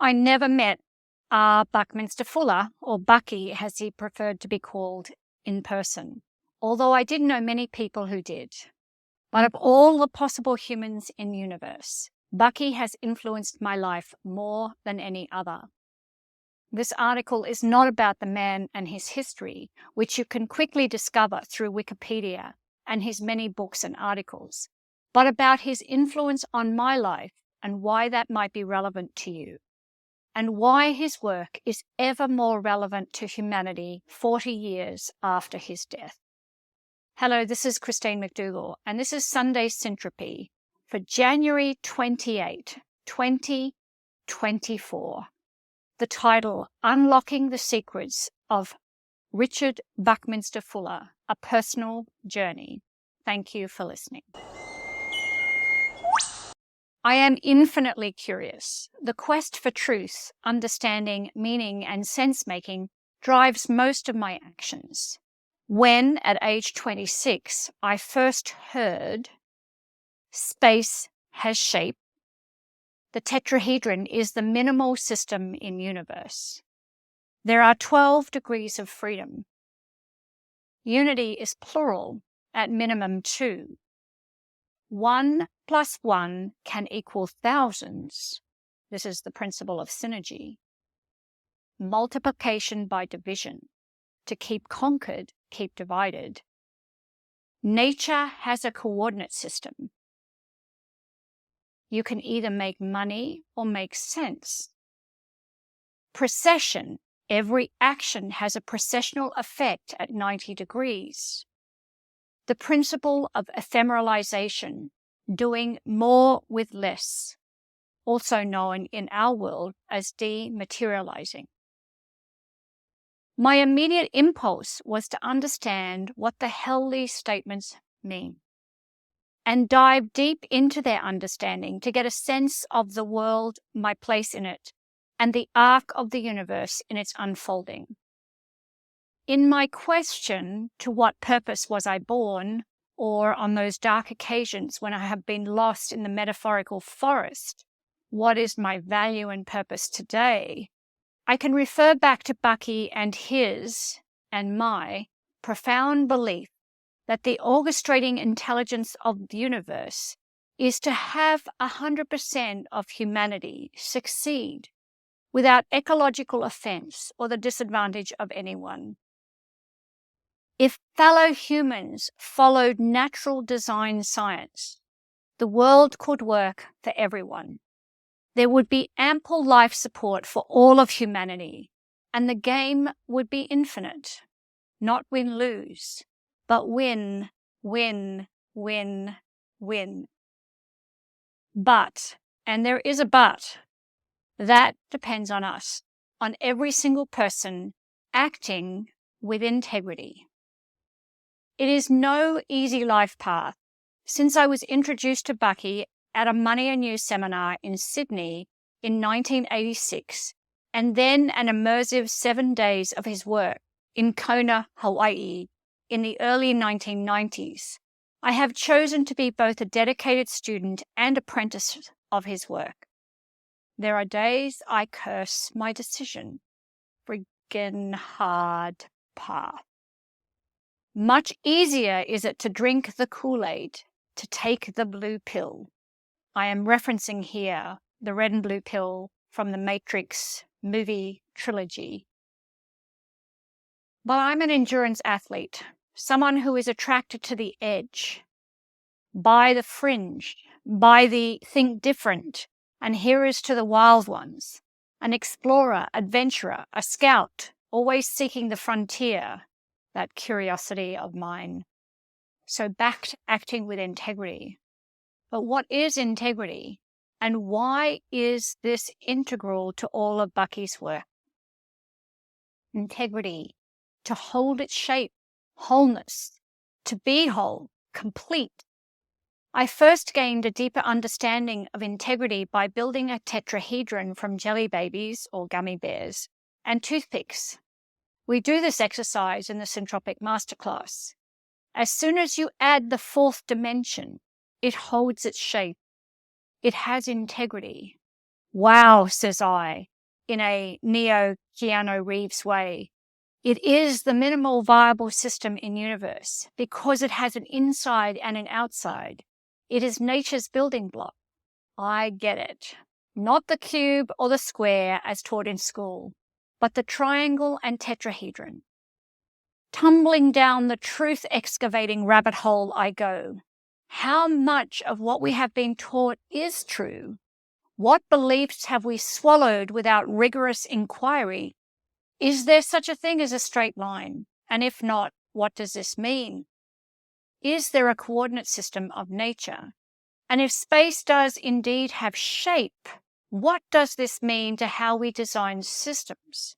I never met Buckminster Fuller, or Bucky as he preferred to be called, in person, although I did know many people who did. But of all the possible humans in the universe, Bucky has influenced my life more than any other. This article is not about the man and his history, which you can quickly discover through Wikipedia and his many books and articles, but about his influence on my life and why that might be relevant to you, and why his work is ever more relevant to humanity 40 years after his death. Hello, this is Christine McDougall, and this is Sunday Syntropy for January 28, 2024. The title, Unlocking the Secrets of Richard Buckminster Fuller, A Personal Journey. Thank you for listening. I am infinitely curious. The quest for truth, understanding, meaning, and sense-making drives most of my actions. When, at age 26, I first heard space has shape, the tetrahedron is the minimal system in universe. There are 12 degrees of freedom. Unity is plural, at minimum 2. 1 plus 1 can equal thousands. This is the principle of synergy. Multiplication by division. To keep conquered, keep divided. Nature has a coordinate system. You can either make money or make sense. Precession. Every action has a precessional effect at 90 degrees. The principle of ephemeralization, doing more with less, also known in our world as dematerializing. My immediate impulse was to understand what the hell these statements mean and dive deep into their understanding to get a sense of the world, my place in it, and the arc of the universe in its unfolding. In my question to what purpose was I born, or on those dark occasions when I have been lost in the metaphorical forest, what is my value and purpose today, I can refer back to Bucky and his, and my, profound belief that the orchestrating intelligence of the universe is to have 100% of humanity succeed without ecological offense or the disadvantage of anyone. If fellow humans followed natural design science, the world could work for everyone. There would be ample life support for all of humanity, and the game would be infinite. Not win-lose, but win, win, win, win. But, and there is a but, that depends on us, on every single person acting with integrity. It is no easy life path. Since I was introduced to Bucky at a Money and News seminar in Sydney in 1986, and then an immersive 7 days of his work in Kona, Hawaii in the early 1990s, I have chosen to be both a dedicated student and apprentice of his work. There are days I curse my decision. Friggin' hard path. Much easier is it to drink the Kool-Aid, to take the blue pill. I am referencing here the red and blue pill from the Matrix movie trilogy. But I'm an endurance athlete, someone who is attracted to the edge, by the fringe, by the think different, and here's to the wild ones, an explorer, adventurer, a scout, always seeking the frontier, that curiosity of mine. So back to acting with integrity. But what is integrity? And why is this integral to all of Bucky's work? Integrity, to hold its shape, wholeness, to be whole, complete. I first gained a deeper understanding of integrity by building a tetrahedron from jelly babies or gummy bears and toothpicks. We do this exercise in the Syntropic Masterclass. As soon as you add the fourth dimension, it holds its shape. It has integrity. Wow, says I, in a neo-Keanu Reeves way. It is the minimal viable system in universe because it has an inside and an outside. It is nature's building block. I get it. Not the cube or the square as taught in school, but the triangle and tetrahedron. Tumbling down the truth-excavating rabbit hole I go. How much of what we have been taught is true? What beliefs have we swallowed without rigorous inquiry? Is there such a thing as a straight line? And if not, what does this mean? Is there a coordinate system of nature? And if space does indeed have shape, what does this mean to how we design systems?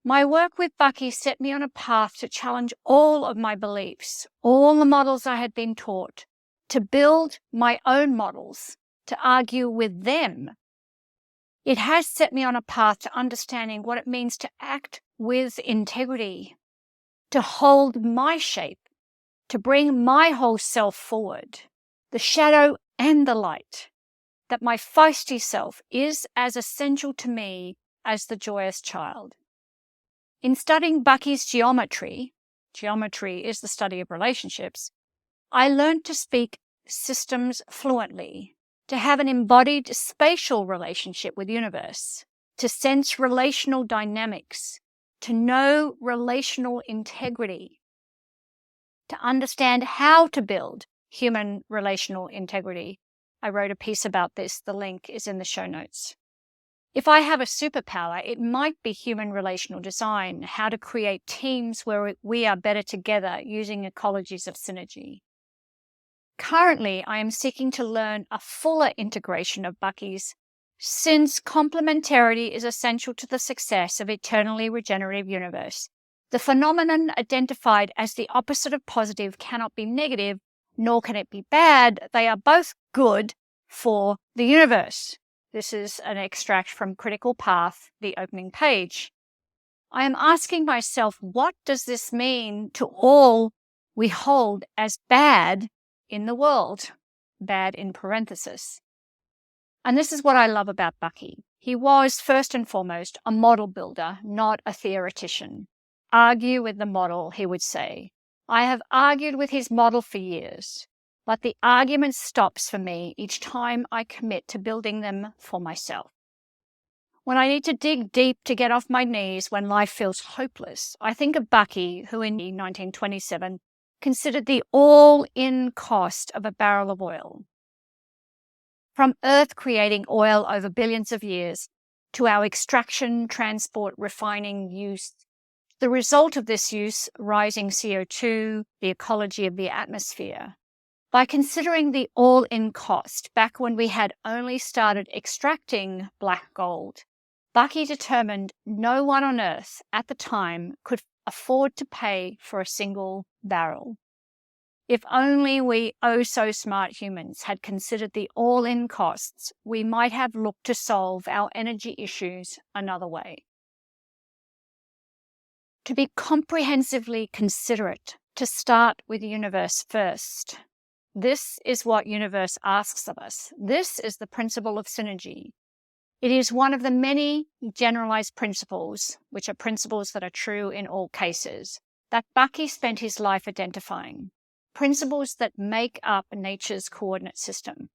My work with Bucky set me on a path to challenge all of my beliefs, all the models I had been taught, to build my own models, to argue with them. It has set me on a path to understanding what it means to act with integrity, to hold my shape, to bring my whole self forward, the shadow and the light, that my feisty self is as essential to me as the joyous child. In studying Bucky's geometry is the study of relationships, I learned to speak systems fluently, to have an embodied spatial relationship with universe, to sense relational dynamics, to know relational integrity, to understand how to build human relational integrity. I wrote a piece about this. The link is in the show notes. If I have a superpower, it might be human relational design, how to create teams where we are better together using ecologies of synergy. Currently, I am seeking to learn a fuller integration of Bucky's, since complementarity is essential to the success of eternally regenerative universe. The phenomenon identified as the opposite of positive cannot be negative, nor can it be bad. They are both good for the universe. This is an extract from Critical Path, the opening page. I am asking myself, what does this mean to all we hold as bad in the world? Bad in parenthesis. And this is what I love about Bucky. He was, first and foremost, a model builder, not a theoretician. Argue with the model, he would say. I have argued with his model for years, but the argument stops for me each time I commit to building them for myself. When I need to dig deep to get off my knees when life feels hopeless, I think of Bucky, who in 1927 considered the all-in cost of a barrel of oil. From Earth creating oil over billions of years to our extraction, transport, refining, use, the result of this use, rising CO2, the ecology of the atmosphere. By considering the all-in cost, back when we had only started extracting black gold, Bucky determined no one on Earth at the time could afford to pay for a single barrel. If only we oh-so-smart humans had considered the all-in costs, we might have looked to solve our energy issues another way. To be comprehensively considerate, to start with the universe first. This is what universe asks of us. This is the principle of synergy. It is one of the many generalized principles, which are principles that are true in all cases, that Bucky spent his life identifying. Principles that make up nature's coordinate system.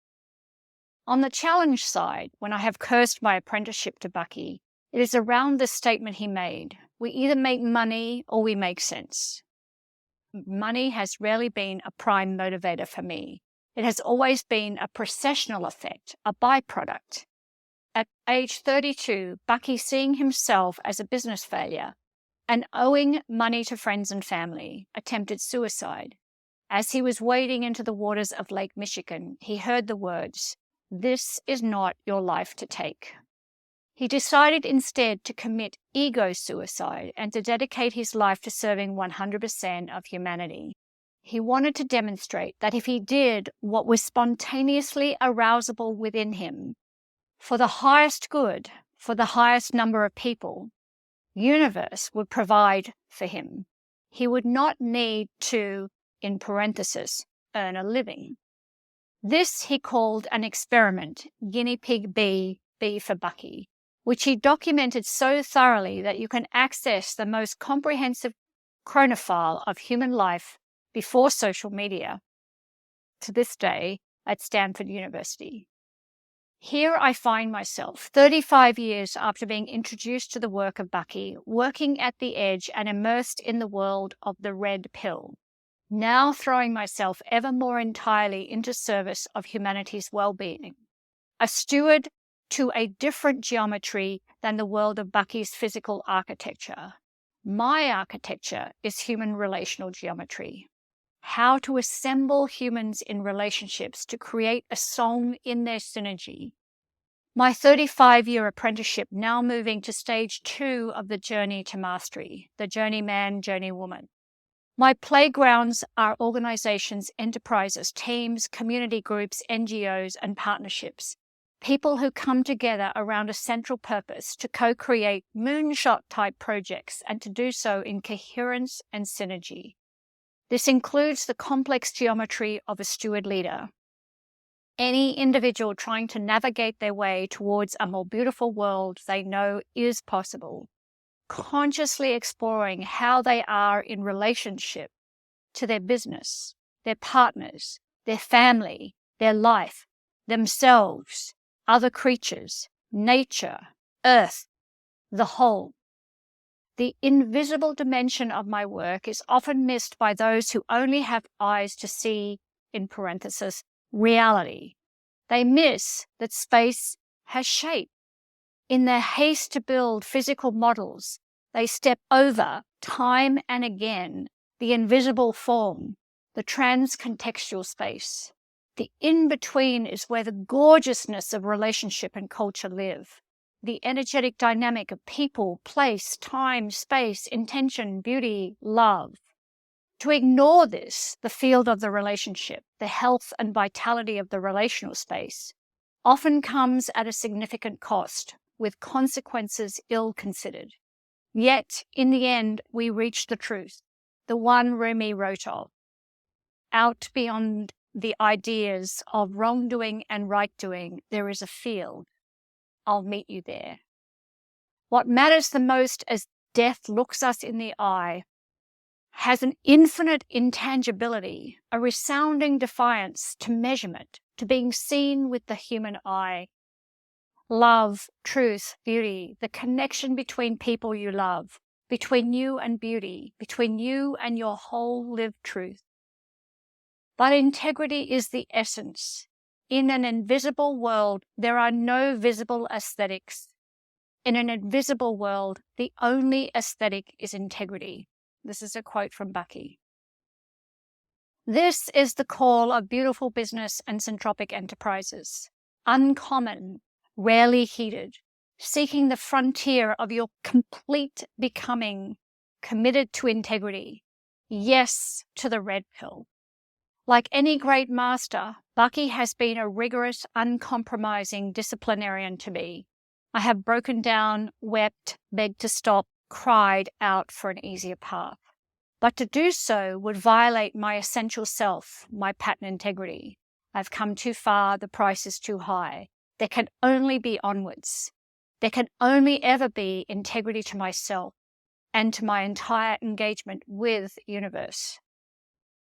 On the challenge side, when I have cursed my apprenticeship to Bucky, it is around this statement he made. We either make money or we make sense. Money has rarely been a prime motivator for me. It has always been a processional effect, a byproduct. At age 32, Bucky, seeing himself as a business failure and owing money to friends and family, attempted suicide. As he was wading into the waters of Lake Michigan, he heard the words, "This is not your life to take." He decided instead to commit ego suicide and to dedicate his life to serving 100% of humanity. He wanted to demonstrate that if he did what was spontaneously arousable within him, for the highest good, for the highest number of people, universe would provide for him. He would not need to, in parenthesis, earn a living. This he called an experiment, guinea pig B be for Bucky, which he documented so thoroughly that you can access the most comprehensive chronophile of human life before social media to this day at Stanford University. Here I find myself, 35 years after being introduced to the work of Bucky, working at the edge and immersed in the world of the red pill, now throwing myself ever more entirely into service of humanity's well-being, a steward to a different geometry than the world of Bucky's physical architecture. My architecture is human relational geometry. How to assemble humans in relationships to create a song in their synergy. My 35-year apprenticeship now moving to stage 2 of the journey to mastery, the journeyman, journeywoman. My playgrounds are organizations, enterprises, teams, community groups, NGOs, and partnerships. People who come together around a central purpose to co-create moonshot-type projects and to do so in coherence and synergy. This includes the complex geometry of a steward leader. Any individual trying to navigate their way towards a more beautiful world they know is possible, consciously exploring how they are in relationship to their business, their partners, their family, their life, themselves, other creatures, nature, earth, the whole. The invisible dimension of my work is often missed by those who only have eyes to see, in parenthesis, reality. They miss that space has shape. In their haste to build physical models, they step over, time and again, the invisible form, the trans-contextual space. The in-between is where the gorgeousness of relationship and culture live. The energetic dynamic of people, place, time, space, intention, beauty, love. To ignore this, the field of the relationship, the health and vitality of the relational space, often comes at a significant cost, with consequences ill-considered. Yet, in the end, we reach the truth, the one Rumi wrote of. Out beyond the ideas of wrongdoing and right-doing, there is a field. I'll meet you there. What matters the most as death looks us in the eye has an infinite intangibility, a resounding defiance to measurement, to being seen with the human eye. Love, truth, beauty, the connection between people you love, between you and beauty, between you and your whole lived truth. But integrity is the essence. In an invisible world, there are no visible aesthetics. In an invisible world, the only aesthetic is integrity. This is a quote from Bucky. This is the call of beautiful business and syntropic enterprises. Uncommon, rarely heeded, seeking the frontier of your complete becoming, committed to integrity. Yes to the red pill. Like any great master, Bucky has been a rigorous, uncompromising disciplinarian to me. I have broken down, wept, begged to stop, cried out for an easier path. But to do so would violate my essential self, my pattern integrity. I've come too far, the price is too high. There can only be onwards. There can only ever be integrity to myself and to my entire engagement with the universe.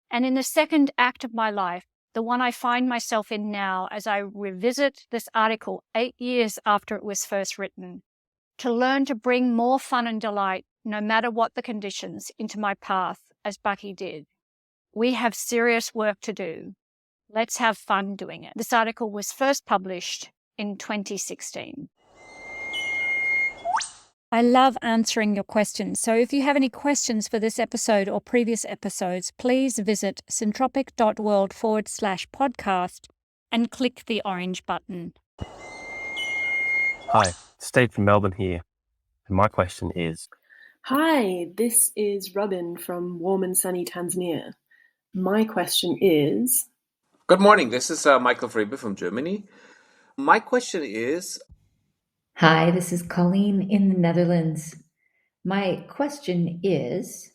And in the second act of my life, the one I find myself in now as I revisit this article 8 years after it was first written, to learn to bring more fun and delight, no matter what the conditions, into my path, as Bucky did. We have serious work to do. Let's have fun doing it. This article was first published in 2016. I love answering your questions. So if you have any questions for this episode or previous episodes, please visit syntropic.world/podcast and click the orange button. Hi, Steve from Melbourne here. And my question is... Hi, this is Robin from warm and sunny Tanzania. My question is... Good morning. This is Michael Frebe from Germany. My question is... Hi, this is Colleen in the Netherlands. My question is...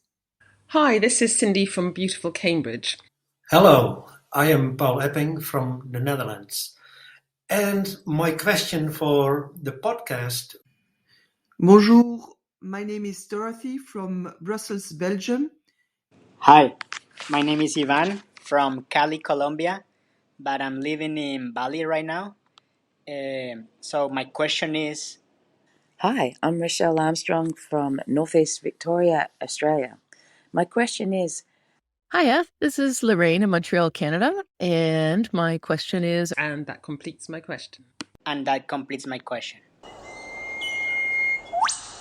Hi, this is Cindy from beautiful Cambridge. Hello, I am Paul Epping from the Netherlands. And my question for the podcast. Bonjour, my name is Dorothy from Brussels, Belgium. Hi, my name is Ivan from Cali, Colombia, but I'm living in Bali right now. So my question is... Hi, I'm Rochelle Armstrong from Northeast Victoria, Australia. My question is... Hiya, this is Lorraine in Montreal, Canada, and my question is... And that completes my question. And that completes my question.